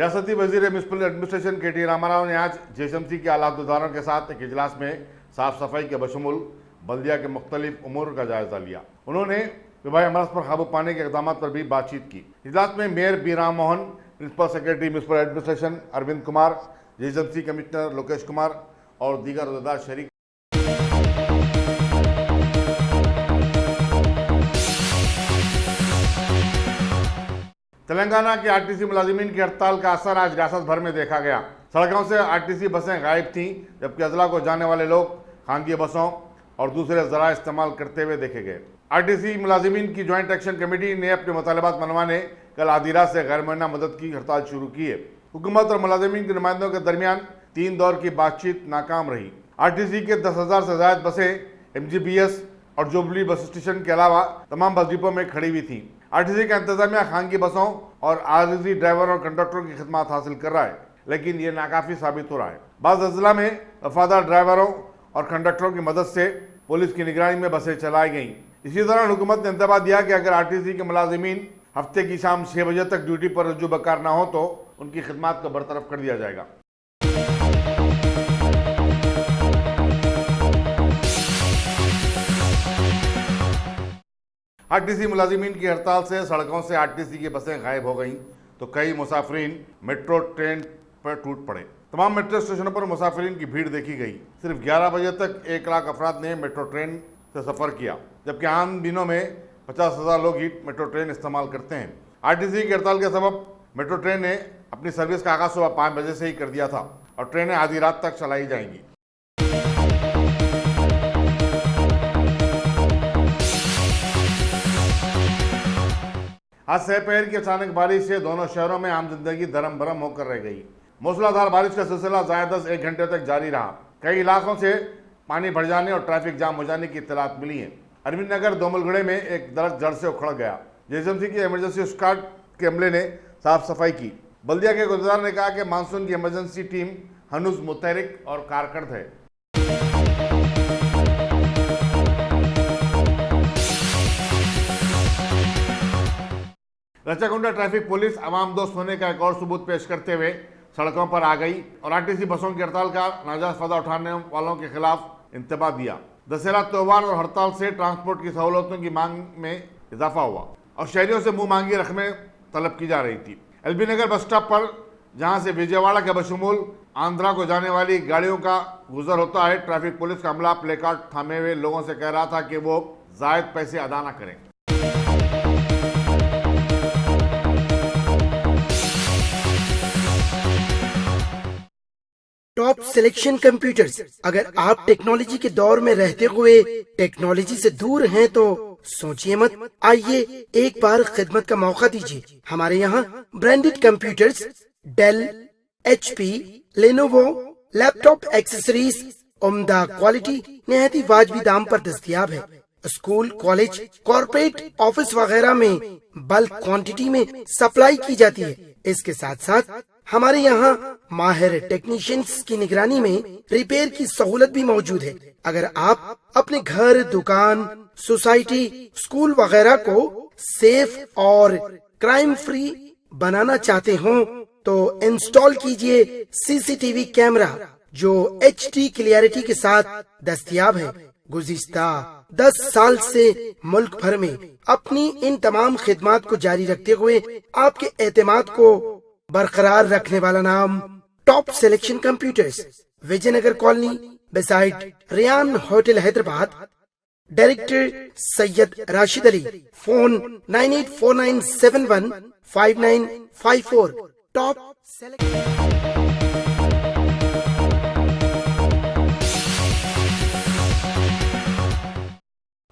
रियासती वजीर municipal administration K.T.. Rama Rao ने आज जेएसएमसी के आला अहदेदारों के साथ एक इजलास में साफ सफाई के बशमूल बल्दिया के मुख्तलिफ उमूर का जायजा लिया। उन्होंने वबाई अमराज पर काबू पाने के इकदाम पर भी बातचीत की। इजलास में mayor B Ram Mohan, principal secretary municipal administration Arvind Kumar, JSMC commissioner Lokesh Kumar और दीगर अहदेदार शरीक। तेलंगाना के आरटीसी मुलाजिमीन की हड़ताल का असर आज रियासत भर में देखा गया। सड़कों से आरटीसी बसें गायब थीं, जबकि अजला को जाने वाले लोग खानगी बसों और दूसरे जरा इस्तेमाल करते हुए देखे गए। आरटीसी मुलाजिमीन की ज्वाइंट एक्शन कमेटी ने अपने मुतालबात मनवाने कल आधी रात से गैर मुअय्यना मदद की हड़ताल शुरू की है। हुकूमत और मुलाजिमीन के नुमाइंदों के दरमियान 3 दौर की बातचीत नाकाम रही। आरटीसी के 10,000 से ज्यादा बसें एमजीबीएस और जुबली बस स्टेशन के अलावा तमाम बस डिपो में खड़ी हुई थी। आरटीसी का इंतजामिया खानगी बसों और आरटीसी ड्राइवर और कंडक्टरों की खिदमत हासिल कर रहा है, लेकिन ये नाकाफी साबित हो रहा है। बाज़ अजला में वफादार ड्राइवरों और कंडक्टरों की मदद से पुलिस की निगरानी में बसें चलाई गईं। इसी दौरान हुकूमत ने इंतबाह दिया कि अगर आरटीसी के मुलाजिमीन हफ्ते की शाम 6 बजे तक ड्यूटी पर रज्जू बकार ना हो तो उनकी खिदमत को बरतरफ कर दिया जाएगा। आरटीसी मुलाजिमीन की हड़ताल से सड़कों से आरटीसी की बसें गायब हो गईं, तो कई मुसाफिरीन मेट्रो ट्रेन पर टूट पड़े। तमाम मेट्रो स्टेशनों पर मुसाफिरीन की भीड़ देखी गई। सिर्फ 11 बजे तक 1 लाख अफराद ने मेट्रो ट्रेन से सफ़र किया, जबकि आम दिनों में 50,000 लोग ही मेट्रो ट्रेन इस्तेमाल करते हैं। आरटीसी की हड़ताल के सबब मेट्रो ट्रेन ने अपनी सर्विस का आगाज सुबह 5 बजे से ही कर दिया था और ट्रेनें आधी रात तक चलाई जाएंगी। आज दोपहर की अचानक बारिश से दोनों शहरों में आम जिंदगी धर्म भरम होकर रह गई। मूसलाधार बारिश का सिलसिला ज़्यादा 1 घंटे तक जारी रहा। कई इलाकों से पानी भर जाने और ट्रैफिक जाम हो जाने की इत्तलात मिली है। अरविंद नगर दोमलगढ़े में एक दरख्त जड़ से उखड़ गया। जेएसएमसी की इमरजेंसी स्क्वाड के अमले ने साफ सफाई की। बल्दिया के गुलजार ने कहा कि मानसून की इमरजेंसी टीम हनुज मुतहरिक और कारकर्द है। रचाकुंडा ट्रैफिक पुलिस अवाम दोस्त होने का एक और सबूत पेश करते हुए सड़कों पर आ गई और आरटीसी बसों की हड़ताल का नाजायज फायदा उठाने वालों के खिलाफ इंतबाह दिया। दशहरा त्योहार और हड़ताल से ट्रांसपोर्ट की सहूलतों की मांग में इजाफा हुआ और शहरियों से मुंह मांगी रकमें तलब की जा रही थी। एलबी नगर बस स्टॉप पर, जहां से विजयवाड़ा के बशमूल आंध्रा को जाने वाली गाड़ियों का गुजर होता है, ट्रैफिक पुलिस का अमला प्ले कार्ड थामे हुए लोगों से कह रहा था कि वो जायद पैसे अदा न करें। Top selection computers. अगर आप टेक्नोलॉजी के दौर में रहते हुए टेक्नोलॉजी से दूर हैं तो सोचिए मत, आइए एक बार खिदमत का मौका दीजिए। हमारे यहाँ branded computers Dell, HP, Lenovo, laptop accessories उम्दा क्वालिटी निहायती वाजबी दाम पर दस्तयाब है। स्कूल, कॉलेज, कॉर्पोरेट, ऑफिस वगैरह में बल्क क्वांटिटी में सप्लाई की जाती है। इसके साथ साथ हमारे यहाँ माहिर टेक्नीशियंस की निगरानी में रिपेयर की सहूलत भी मौजूद है। अगर आप अपने घर, दुकान, सोसाइटी, स्कूल वगैरह को सेफ और क्राइम फ्री बनाना चाहते हो तो इंस्टॉल कीजिए CCTV कैमरा जो HD क्लियरिटी के साथ दस्तयाब है। गुज़िश्ता 10 साल से मुल्क भर में अपनी इन तमाम खिदमात को जारी रखते हुए आपके एतमाद को बरकरार रखने वाला नाम top selection computers, Vijayanagar colony beside Riyan hotel Hyderabad. Director Syed Rashid Ali. Phone 9849715954। Top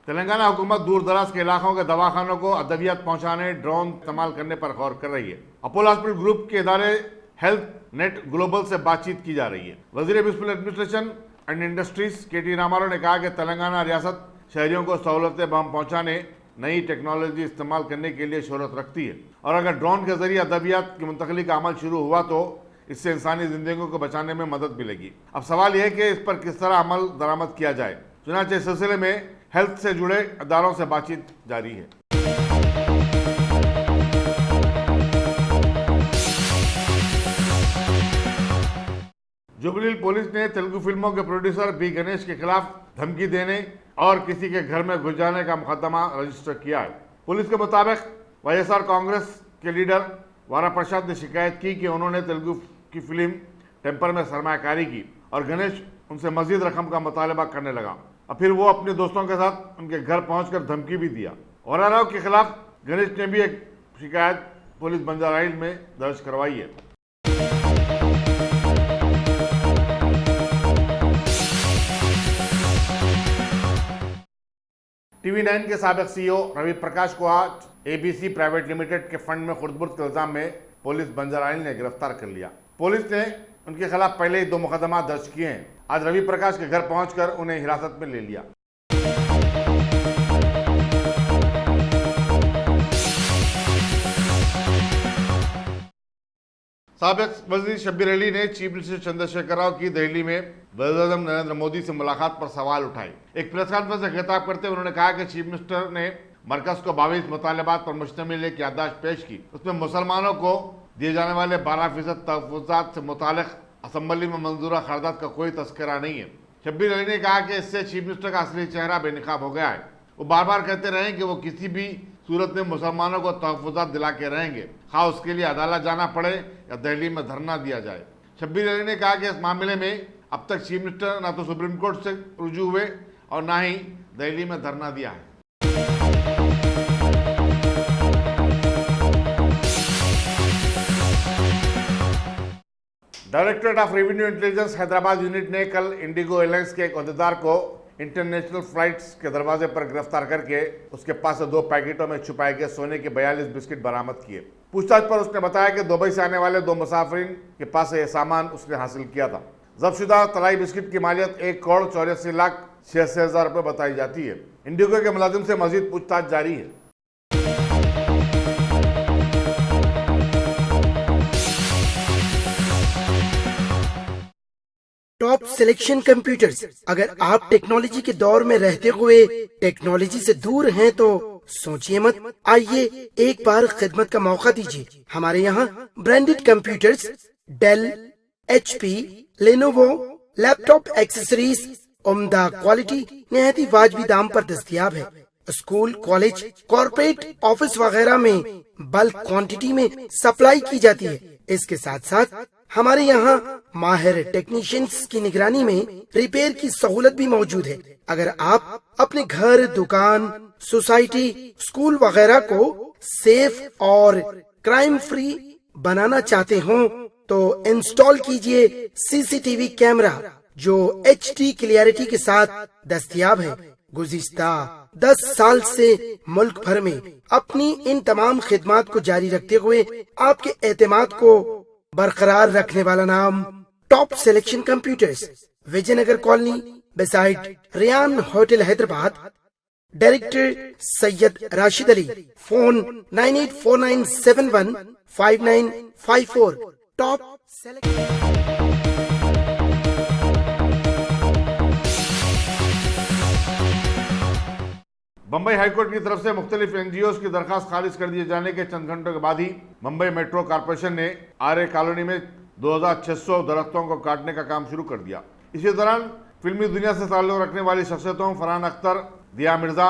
Telangana हुकूमत दूर दराज के इलाकों के दवाखानों को अद्वियात पहुंचाने ड्रोन इस्तेमाल करने पर गौर कर रही है। अपोलो हॉस्पिटल ग्रुप के इदारे हेल्थ नेट ग्लोबल से बातचीत की जा रही है। वजीर municipal administration and industries K T. Rama Rao ने कहा कि तेलंगाना रियासत शहरियों को सहूलतें पहुंचाने नई टेक्नोलॉजी इस्तेमाल करने के लिए शोहरत रखती है और अगर ड्रोन के जरिए अद्वियात की मुंतकली का अमल शुरू हुआ तो इससे इंसानी जिंदगियों को बचाने में मदद मिलेगी। अब सवाल यह है कि इस पर किस तरह अमल दरामद किया जाए। चुनांचे इस सिलसिले में हेल्थ से जुड़े अदारों से बातचीत जारी है। जुबली पुलिस ने तेलुगु फिल्मों के प्रोड्यूसर बी गणेश के खिलाफ धमकी देने और किसी के घर में घुस जाने का मुकदमा रजिस्टर किया है। पुलिस के मुताबिक वाईएसआर कांग्रेस के लीडर वारा प्रसाद ने शिकायत की कि उन्होंने तेलुगु की फिल्म टेम्पर में सरमायाकारी की और गणेश उनसे मजीद रकम का मुतालबा करने लगा और फिर वो अपने दोस्तों के साथ उनके घर पहुंचकर धमकी भी दिया। वराराव के खिलाफ गणेश ने भी एक शिकायत पुलिस बंजाराइल में दर्ज करवाई है। TV9 के साबिक CEO रवि प्रकाश को आज ABC प्राइवेट लिमिटेड के फंड में खुर्दबुर्द के इल्जाम में पुलिस बंजाराइल ने गिरफ्तार कर लिया। पुलिस ने उनके खिलाफ पहले ही 2 मुकदमा दर्ज किए हैं। आज रवि प्रकाश के घर पहुंचकर उन्हें हिरासत में ले लिया। साबिक वजीर शब्बीर अली ने चीफ मिनिस्टर चंद्रशेखर राव की दिल्ली में वज़ीर-ए-आज़म नरेंद्र मोदी से मुलाकात पर सवाल उठाए। एक प्रेस कॉन्फ्रेंस से खिताब करते हुए उन्होंने कहा कि चीफ मिनिस्टर ने मरकज को 22 मुतालबात पर मुश्तमिल एक याददाश्त पेश की। उसमें मुसलमानों को दिए जाने वाले 12% तहफ़्फ़ुज़ात से मुतालिक असम्बली में मंजूरा क़रारदाद का कोई तस्करा नहीं है। शब्बीर अली ने कहा कि इससे चीफ मिनिस्टर का असली चेहरा बेनकाब हो गया है। वो बार बार कहते रहे कि वो किसी भी सूरत में मुसलमानों को तहफ़्फ़ुज़ात दिला के रहेंगे, खा उसके लिए अदालत जाना पड़े या दिल्ली में धरना दिया जाए। शब्बीर अली ने कहा कि इस मामले में अब तक चीफ मिनिस्टर ना तो सुप्रीम कोर्ट से रुजू हुए और ना ही दिल्ली में धरना दिया है। Directorate of revenue intelligence Hyderabad unit ने कल इंडिगो एयरलाइंस के एक अहदेदार को इंटरनेशनल फ्लाइट्स के दरवाजे पर गिरफ्तार करके उसके पास से 2 पैकेटों में छुपाए गए सोने के 42 बिस्किट बरामद किए। पूछताछ पर उसने बताया कि दुबई से आने वाले 2 मुसाफिरीन के पास से यह सामान उसने हासिल किया था। जब्तशुदा तलाई बिस्किट की मालियत 1,84,86,000 रुपये बताई जाती है। इंडिगो के मुलाजिम से मजीद पूछताछ जारी है। Top selection computers. अगर आप टेक्नोलॉजी के दौर में रहते हुए टेक्नोलॉजी से दूर हैं तो सोचिए मत, आइए एक बार खिदमत का मौका दीजिए। हमारे यहाँ branded computers Dell, HP, Lenovo, laptop accessories उम्दा क्वालिटी निहायत ही वाजबी दाम पर दस्तयाब है। स्कूल, कॉलेज, कॉर्पोरेट, ऑफिस वगैरह में बल्क क्वांटिटी में सप्लाई की जाती है। इसके साथ साथ हमारे यहाँ माहिर टेक्नीशियंस की निगरानी में रिपेयर की सहूलत भी मौजूद है। अगर आप अपने घर, दुकान, सोसाइटी, स्कूल वगैरह को सेफ और क्राइम फ्री बनाना चाहते हो तो इंस्टॉल कीजिए CCTV कैमरा जो HD क्लियरिटी के साथ दस्तयाब है। गुज़िश्ता 10 साल से मुल्क भर में अपनी इन तमाम खिदमात को जारी रखते हुए आपके एतमाद को बरकरार रखने वाला नाम top selection computers, Vijayanagar colony beside Riyan hotel Hyderabad. Director Syed Rashid Ali. Phone 9849715954। Top Bombay high court की तरफ से मुख्तलिफ NGOs की दरखास्त खारिज कर दिए जाने के चंद घंटों के बाद ही मुंबई मेट्रो कॉरपोरेशन ने आर्य कॉलोनी में 2600 दरख्तों को काटने का काम शुरू कर दिया। इसी दौरान फिल्मी दुनिया से ताल्लुक रखने वाली शख्सियतों फरहान अख्तर, दिया मिर्जा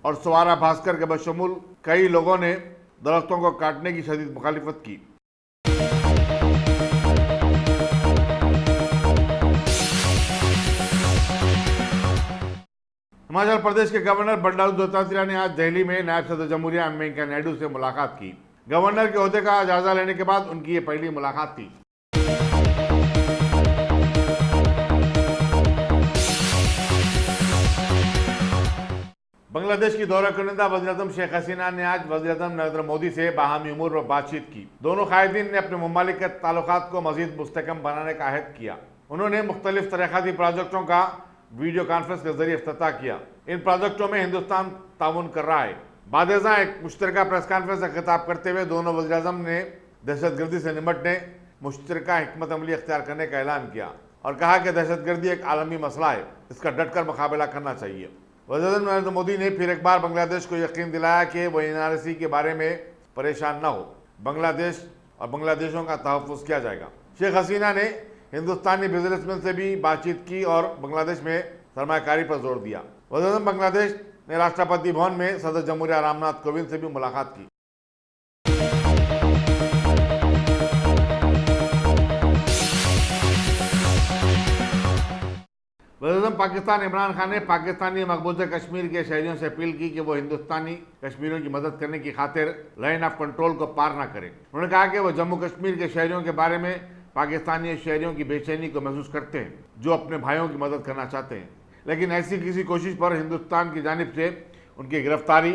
और सवारा भास्कर के बशमूल कई लोगों ने दरख्तों को काटने की शदीद मुखालिफत की। हिमाचल प्रदेश के गवर्नर बंडारू दत्तात्रेय ने आज दिल्ली में नायब सदर जमहूरिया एम वेंकैया नायडू से मुलाकात की। गवर्नर के ओहदे का जायजा लेने के बाद उनकी ये पहली मुलाकात थी। बांग्लादेश की दौरा करनेदा वज़ीर-ए-आज़म शेख हसीना ने आज वज़ीर-ए-आज़म नरेंद्र मोदी से बाहमी उमूर पर बातचीत की। दोनों कायदीन ने अपने मुमालिक के ताल्लुकात को मजीद मुस्तहकम बनाने का अहद किया। उन्होंने मुख्तलिफ तरक्याती प्रोजेक्टों का वीडियो कॉन्फ्रेंस के जरिए इफ्तिताह किया। इन प्रोजेक्टों में हिंदुस्तान ताउन कर रहा है। बादेज़ा एक मुश्तरका प्रेस कॉन्फ्रेंस से खिताब करते हुए दोनों वज़ीर-ए-आज़म ने दहशतगर्दी से निपटने मुश्तरका हिकमत अमली इख्तियार करने का ऐलान किया और कहा कि दहशतगर्दी एक आलमी मसला है, इसका डटकर मुकाबला करना चाहिए। वज़ीर-ए-आज़म नरेंद्र मोदी ने फिर एक बार बांग्लादेश को यकीन दिलाया कि वह NRC के बारे में परेशान न हो। बांग्लादेश और बांग्लादेशों का तहफ़्फ़ुज़ किया जाएगा। शेख हसीना ने हिंदुस्तानी बिजनेसमैन से भी बातचीत की और बांग्लादेश में सरमाकारी पर जोर दिया। वज़ीर-ए-आज़म बांग्लादेश ने राष्ट्रपति भवन में सदर जमहूरिया रामनाथ कोविंद से भी मुलाकात की। वज़ीर-ए-आज़म पाकिस्तान इमरान खान ने पाकिस्तानी मकबूजा कश्मीर के शहरियों से अपील की कि वो हिंदुस्तानी कश्मीरियों की मदद करने की खातिर लाइन ऑफ कंट्रोल को पार न करें। उन्होंने कहा कि वो जम्मू कश्मीर के शहरियों के बारे में पाकिस्तानी शहरियों की बेचैनी को महसूस करते हैं जो अपने भाइयों की मदद करना चाहते हैं, लेकिन ऐसी किसी कोशिश पर हिंदुस्तान की जानिब से उनकी गिरफ्तारी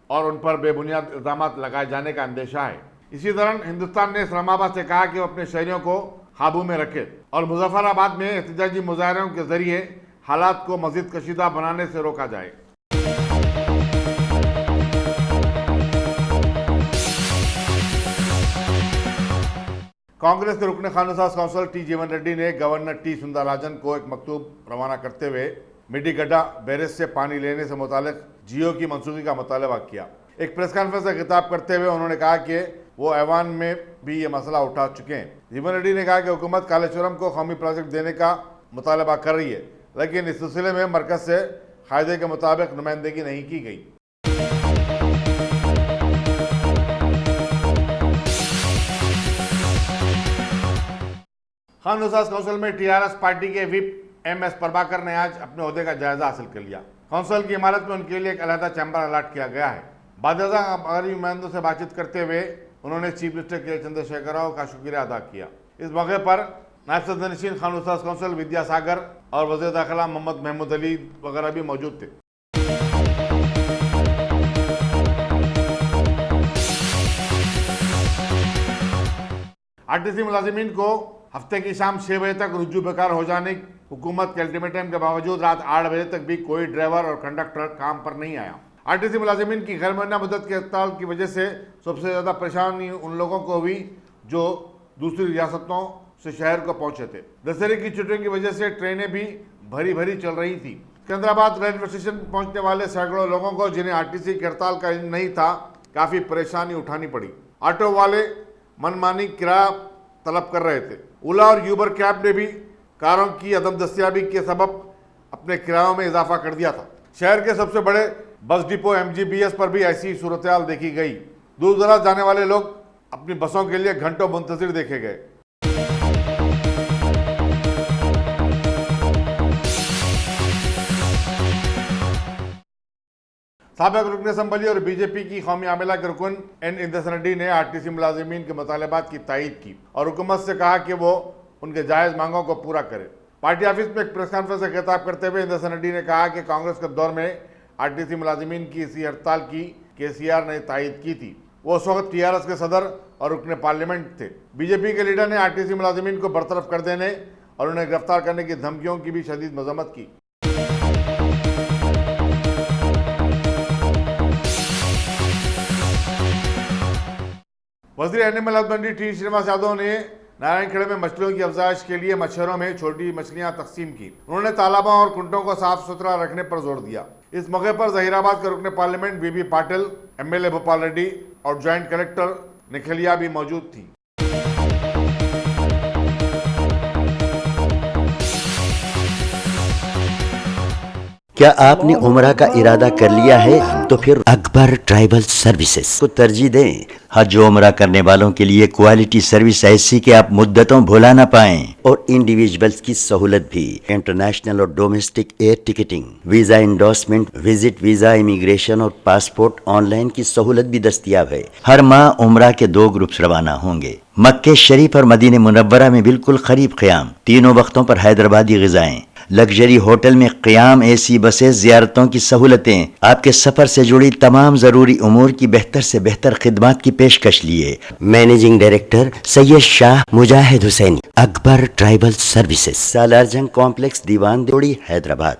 और उन पर बेबुनियाद इल्ज़ाम लगाए जाने का अंदेशा है। इसी दौरान हिंदुस्तान ने इस्लामाबाद से कहा कि वो अपने शहरियों को काबू में रखे और मुजफ्फराबाद में एहतजाजी मुजाहरों के जरिए हालात को मजीद कशीदा बनाने से रोका जाए। कांग्रेस के रुकने कानून-साज काउंसिल टी जीवन रेड्डी ने गवर्नर टी सुंदरराजन को एक मकतूब रवाना करते हुए मिडीगड्डा बैरेज से पानी लेने से मुतालिक जियो की मंसूबी का मुतालबा किया। एक प्रेस कॉन्फ्रेंस से खिताब करते हुए उन्होंने कहा कि वो ऐवान में भी ये मसला उठा चुके हैं। जीवन रेड्डी ने कहा कि हुकूमत कालेश्वरम को कौमी प्रोजेक्ट देने का मुतालबा कर रही है, लेकिन इस सिलसिले में मरकज से कायदे के मुताबिक नुमाइंदगी नहीं की गई। कानून-साज काउंसिल में टीआरएस पार्टी के व्हिप एमएस प्रभाकर ने आज अपने ओहदे का जायजा हासिल कर लिया। काउंसिल की इमारत में उनके लिए एक अलहदा चैम्बर अलॉट किया गया है। बादशाह हमारी नुमाइंदों से बातचीत करते हुए उन्होंने चीफ मिनिस्टर के चंद्रशेखर राव का शुक्रिया अदा किया। इस मौके पर नायब सदर-ए-नशीन कानून-साज काउंसिल विद्यासागर और वज़ीर दाखिला मोहम्मद महमूद अली वगैरह भी मौजूद थे। आरटीसी मुलाजिमीन को हफ्ते की शाम 6 बजे तक रुजू बेकार हो जाने हुकूमत के अल्टीमेटम के बावजूद रात 8 बजे तक भी कोई ड्राइवर और कंडक्टर काम पर नहीं आया। आरटीसी मुलाजिमीन की गैर मुअय्यना मुद्दत के हड़ताल की वजह से सबसे ज़्यादा परेशानी उन लोगों को हुई जो दूसरी रियासतों से शहर को पहुंचे थे। दशहरे की छुट्टियों की वजह से ट्रेनें भी भरी भरी चल रही थी। सिकंदराबाद रेलवे स्टेशन पहुंचने वाले सैकड़ों लोगों को जिन्हें आरटीसी की हड़ताल का इल्म नहीं था, काफ़ी परेशानी उठानी पड़ी। ऑटो वाले मनमानी किराया तलब कर रहे थे। ओला और यूबर कैब ने भी कारों की अदम दस्तियाबी के सबब अपने किरायों में इजाफा कर दिया था। शहर के सबसे बड़े बस डिपो MGBS पर भी ऐसी सूरत-ए-हाल देखी गई। दूर दराज जाने वाले लोग अपनी बसों के लिए घंटों मुंतजिर देखे गए। साबिक रुकन असम्बली और बीजेपी की कौमी आमिला के रुकन एन इंदस रेड्डी ने आरटीसी मुलाजिमीन के मुतालबात की तायीद की और हुकूमत से कहा कि वो उनके जायज़ मांगों को पूरा करे। पार्टी ऑफिस में एक प्रेस कॉन्फ्रेंस से खिताब करते हुए इंदस रेड्डी ने कहा कि कांग्रेस के दौर में आरटीसी मुलाजिमीन की इसी हड़ताल की KCR ने तायीद की थी। वो उस वक्त TRS के सदर और रुकन पार्लियामेंट थे। बीजेपी के लीडर ने आरटीसी मुलाजिमीन को बरतरफ कर देने और उन्हें गिरफ्तार करने की धमकियों की भी शदीद मजम्मत की। वज़ीर animal husbandry T Srinivas Yadav ने नारायणखेड़े में मछलियों की अफजाइश के लिए मच्छरों में छोटी मछलियां तकसीम की। उन्होंने तालाबों और कुंटों को साफ सुथरा रखने पर जोर दिया। इस मौके पर जहीराबाद के रुकने पार्लियामेंट बीबी पाटिल, MLA भोपाल रेड्डी और ज्वाइंट कलेक्टर निखलिया भी मौजूद थी। क्या आपने उम्रा का इरादा कर लिया है तो फिर अकबर ट्राइबल सर्विसेज को तरजीह दें। हज उम्रा करने वालों के लिए क्वालिटी सर्विस ऐसी कि आप मुद्दतों भुला ना पाएं और इंडिविजुअल्स की सहूलत भी। इंटरनेशनल और domestic air ticketing, visa endorsement, visit visa, immigration और पासपोर्ट ऑनलाइन की सहूलत भी दस्तयाब है। हर माह उम्रा के 2 ग्रुप्स रवाना होंगे। मक्के शरीफ और मदीने मुनव्वरा में बिल्कुल करीब क़याम, तीनों वक्तों पर हैदराबादी ग़िज़ाएं, लग्जरी होटल में क़याम, AC बसें, ज़ियारतों की सहूलतें, आपके सफ़र से जुड़ी तमाम ज़रूरी उमूर की बेहतर से बेहतर खिदमत की पेशकश लिए। Managing director Syed Shah Mujahid Hussaini, Akbar tribal services, Salarjung complex, Diwan जोड़ी, हैदराबाद।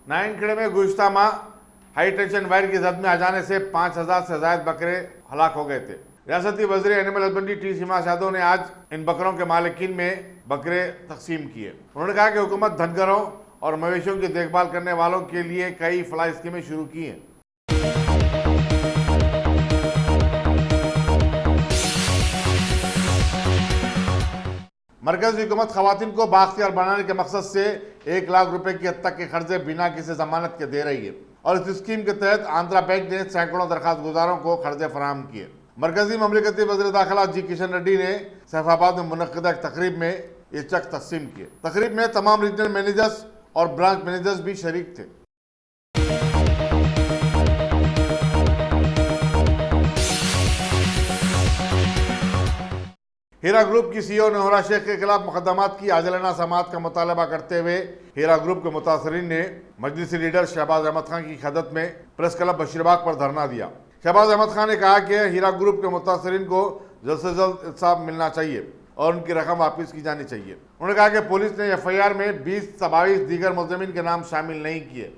नारायणखेड़े में गुज़िश्ता माह हाई टेंशन वायर की जद में आ जाने से 5000 से ज़ायद बकरे हलाक हो गए थे। रियासती वज़ीर animal husbandry T Srinivas Yadav ने आज इन बकरों के मालिकीन में बकरे तकसीम किए। उन्होंने कहा कि हुकूमत धनगरों और मवेशियों की देखभाल करने वालों के लिए कई फलाह स्कीमें शुरू की हैं। मरकजी हुकूमत खवातीन को बाख्तियार बनाने के मकसद से 1 लाख रुपए की हद तक के खर्चे बिना किसी जमानत के दे रही है और इस स्कीम के तहत आंध्रा बैंक ने सैकड़ों दरखास्त गुजारों को खर्चे फराहम किए। मरकजी ममलिकती वज़ीर दाखिला जी किशन रेड्डी ने सैफाबाद में मुनक्किदा एक तकरीब में ये चेक तकसीम किए। तकरीब में तमाम रीजनल मैनेजर्स और ब्रांच मैनेजर्स भी शरीक थे। हीरा ग्रुप की सीईओ नोहरा शेख के खिलाफ मुकदमात की आजलाना समाअत का मुतालबा करते हुए हीरा ग्रुप के मुतासरीन ने मजलिसी लीडर शहबाज अहमद खान की क़यादत में प्रेस क्लब बशीरबाग पर धरना दिया। शहबाज अहमद खान ने कहा कि हीरा ग्रुप के मुतासरीन को जल्द से जल्द इंसाफ मिलना चाहिए और उनकी रकम वापस की जानी चाहिए। उन्होंने कहा कि पुलिस ने FIR में 20 से 22 दीगर मुल्ज़िमीन के नाम शामिल नहीं किए।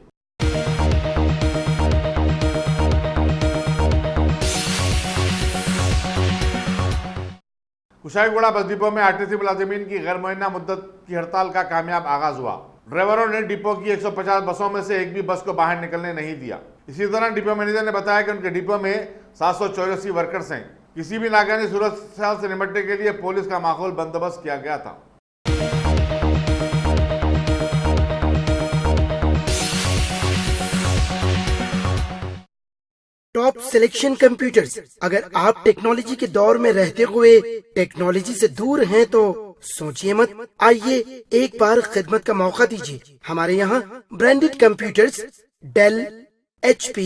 कुशाईगुड़ा बस डिपो में RTC मुलाजिमीन की गैर मुअय्यना मुद्दत की हड़ताल का कामयाब आगाज हुआ। ड्राइवरों ने डिपो की 150 बसों में से एक भी बस को बाहर निकलने नहीं दिया। इसी दौरान डिपो मैनेजर ने बताया कि उनके डिपो में 784 वर्कर्स हैं। किसी भी नाकानी सूरत से निपटने के लिए पुलिस का माहौल बंदोबस्त किया गया था। Top selection computers. अगर आप टेक्नोलॉजी के दौर में रहते हुए टेक्नोलॉजी से दूर हैं तो सोचिए मत, आइए एक बार खिदमत का मौका दीजिए। हमारे यहाँ branded computers Dell, HP,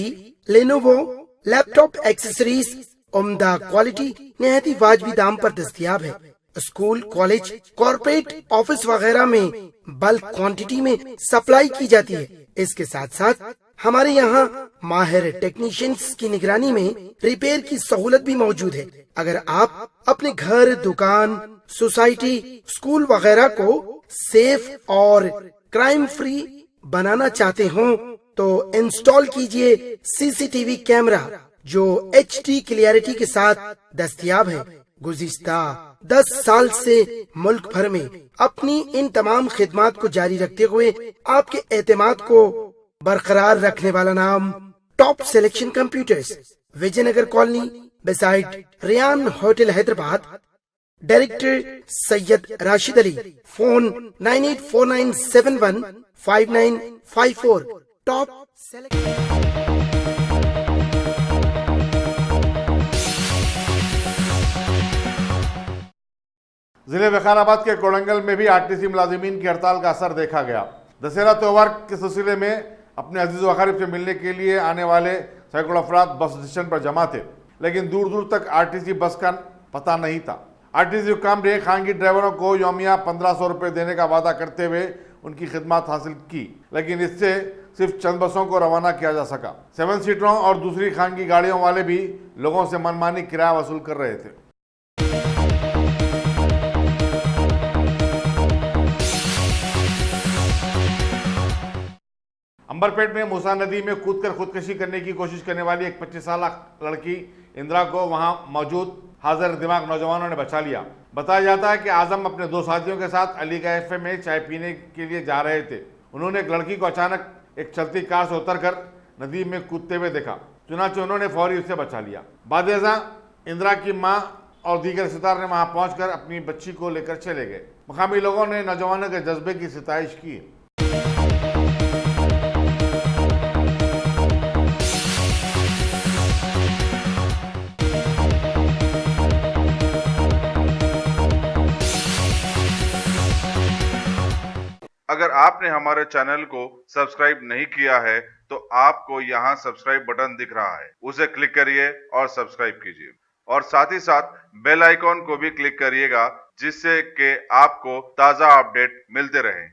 Lenovo, laptop accessories उम्दा क्वालिटी निहायती वाजबी दाम पर दस्तयाब है। स्कूल, कॉलेज, कॉर्पोरेट, ऑफिस वगैरह में बल्क क्वांटिटी में सप्लाई की जाती है। इसके साथ साथ हमारे यहाँ माहिर टेक्नीशियंस की निगरानी में रिपेयर की सहूलत भी मौजूद है। अगर आप अपने घर, दुकान, सोसाइटी, स्कूल वगैरह को सेफ और क्राइम फ्री बनाना चाहते हो तो इंस्टॉल कीजिए CCTV कैमरा जो HD क्लियरिटी के साथ दस्तयाब है। गुज़िश्ता 10 साल से मुल्क भर में अपनी इन तमाम खिदमात को जारी रखते हुए आपके एतमाद को बरकरार रखने वाला नाम top selection computers, Vijayanagar colony beside Riyan hotel Hyderabad. Director Syed Rashid Ali. Phone 9849715954। Top जिले विकाराबाद के कोड़ंगल में भी RTC मुलाजिमीन की हड़ताल का असर देखा गया। दशहरा त्योहार के सिलसिले में अपने अजीज व अकारिब से मिलने के लिए आने वाले सैकड़ों अफराद बस स्टेशन पर जमा थे, लेकिन दूर दूर तक RTC बस का पता नहीं था। RTC हुक्काम ने खानगी ड्राइवरों को यौमिया 1500 रुपये देने का वादा करते हुए उनकी खिदमत हासिल की, लेकिन इससे सिर्फ चंद बसों को रवाना किया जा सका। 7 सीटरों और दूसरी खानगी गाड़ियों वाले भी लोगों से मनमानी किराया वसूल कर रहे थे। अंबरपेट में मूसा नदी में कूदकर खुदकशी करने की कोशिश करने वाली एक 25 साल लड़की इंदिरा को वहां मौजूद हाजिर दिमाग नौजवानों ने बचा लिया। बताया जाता है कि आजम अपने 2 साथियों के साथ अली कैफे में चाय पीने के लिए जा रहे थे। उन्होंने एक लड़की को अचानक एक चलती कार से उतरकर नदी में कूदते हुए देखा, चुनांचे उन्होंने फौरी उसे बचा लिया। बादशाह इंदिरा की मां और दीगर रिश्तेदार ने वहां पहुंचकर अपनी बच्ची को लेकर चले गए। मुकामी लोगों ने नौजवानों के जज्बे की सिताइश की। अगर आपने हमारे चैनल को सब्सक्राइब नहीं किया है तो आपको यहाँ सब्सक्राइब बटन दिख रहा है, उसे क्लिक करिए और सब्सक्राइब कीजिए और साथ ही साथ बेल आइकॉन को भी क्लिक करिएगा जिससे कि आपको ताज़ा अपडेट मिलते रहें।